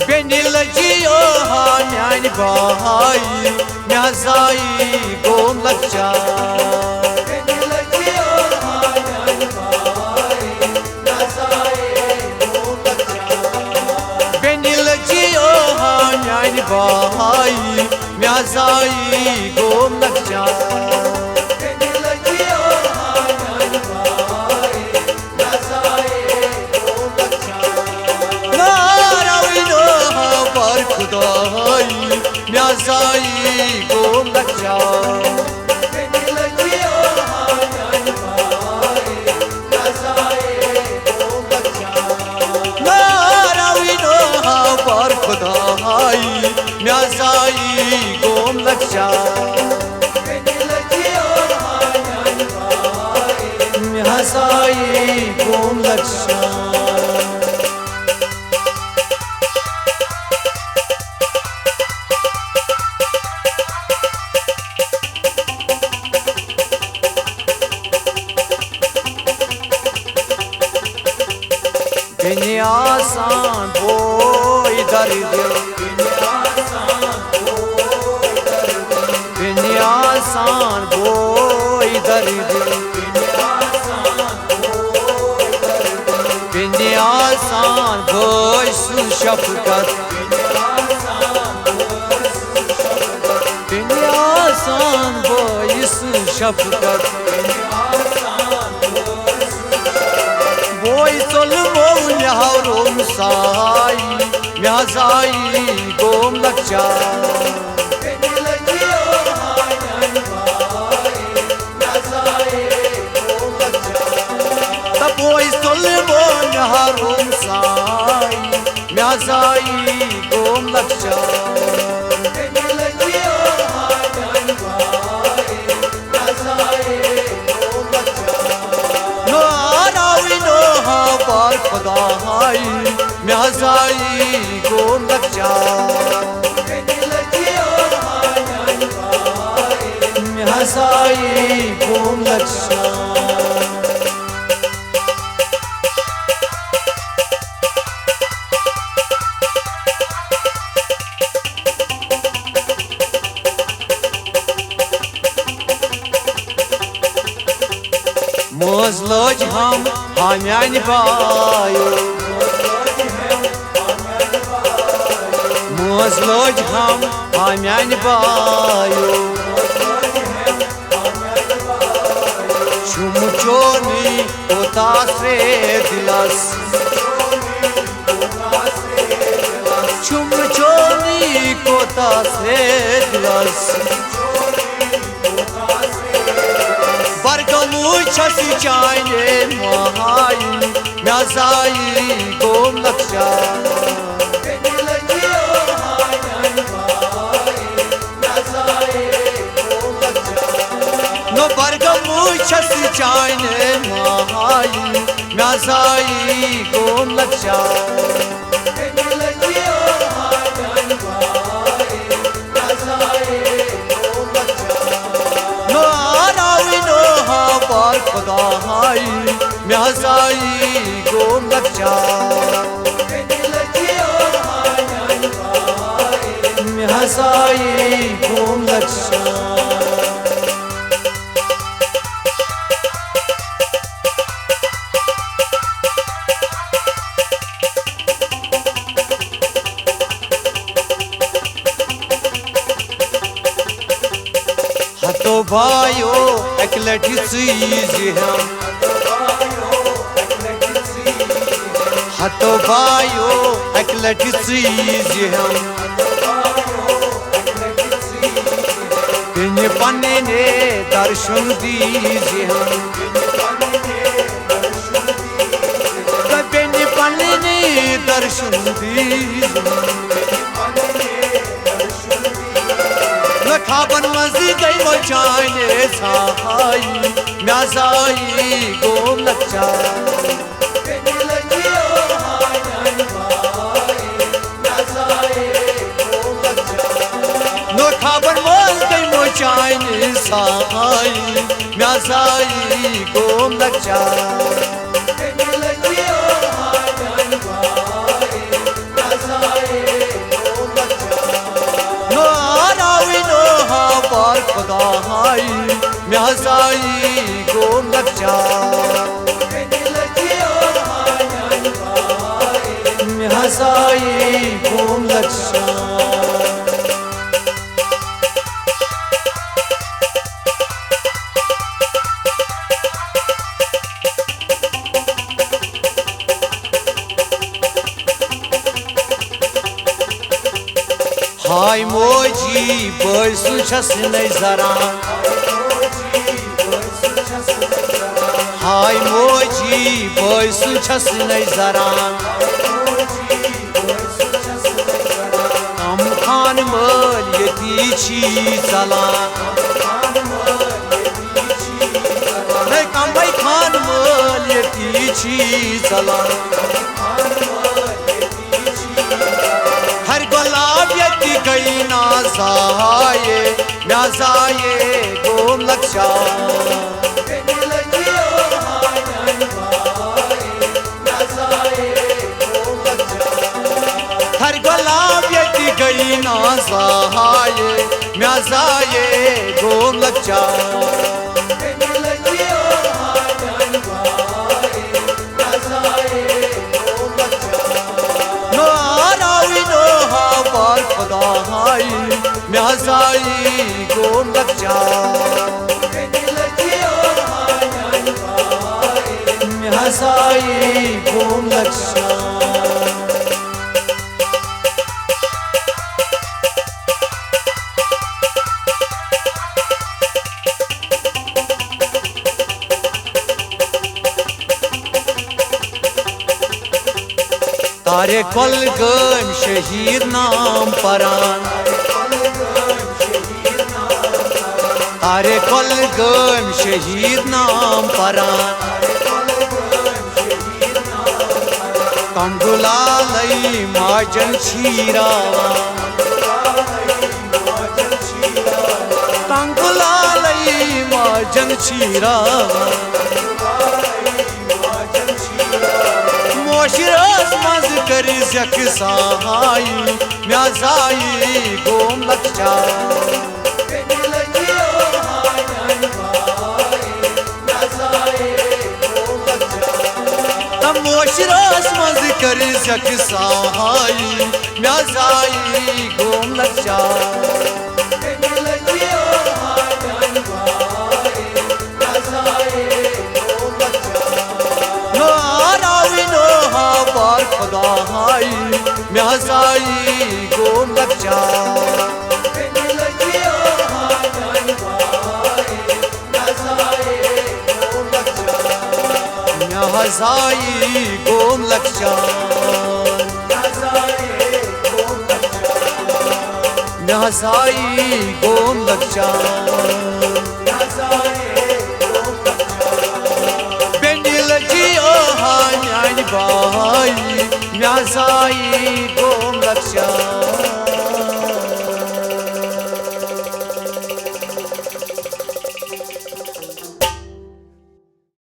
Beni lacıyor yani bahay Miyazai gom lakça Beni lacıyor yani bahay Miyazai gom lakça Beni lacıyor yani bahay Miyazai gom lakça Miyazai gom lakça Beni lacıyor yani bahay Miyazai gom lakça Naravino var khuday Miyazai gom lakça Beni lacıyor yani bahay Miyazai gom lakça Beni asan boy dardı Beni asan boy dardı Beni asan boy su şafkat Beni asan boy su şafkat Boy solum yavrum say Miyazai gom lakça Beni lacıyor yani bahay Miyazai gom lakça Ta boy solum yavrum say Miyazai gom lakça Beni lacıyor yani bahay Miyazai gom lakça Par khuday Miyazai gom lakça Beni lacıyor yani bahay Miyazai gom lakça Mozloj ham hamyani bayo Mozloj ham hamyani bayo Chumuchoni otasre dilas Chumuchoni otasre dilas Bargamu chasi chayne mahay Miyazai gom lakça Beni lacıyor yani bahay Miyazai gom lakça No bargamu chasi chayne mahay Miyazai gom lakça Beni lacıyor yani bahay Miyazai gom lakça Par khuday Miyazai gom lakça Beni lacıyor yani bahay Miyazai gom lakça Hato bayo ekleti çiz ham Hato bayo ekleti çiz ham Beni panne darshan diz ham Beni panne darshan diz Kaban mazi gay mo chayne sahay Miyazai gom lakça Beni lacıyor yani bahay Miyazai gom lakça No kaban mazi gay mo chayne sahay Miyazai gom lakça Beni lacıyor yani bahay Miyazai Mehazai gom lakcha Mehazai gom lakcha Hay moji boysu chasnay zaran Hay moji boysu chasnay zaran Kam khan mal yeti chi zalan Hey kam bhai khan mal yeti chi zalan Har gulab yeti gayi nazaye Nazaye gom laksha Har gulab yeti gayi nazaye Nazaye gom laksha Mehazai gom lakcha Mehazai gom lakcha Tare kol gam shahid naam paran Tare kol gam shahid naam paran Kangulalai majan chirawa Kangulalai majan chirawa Moshras maz kar zak sahai Mehazai gom lakcha Moshras maz kar zak sahai Mehazai gom lakcha Mehazai gom lakcha Mehazai gom lakcha Mehazai gom lakcha Benilji ohan yani bai Mehazai gom lakcha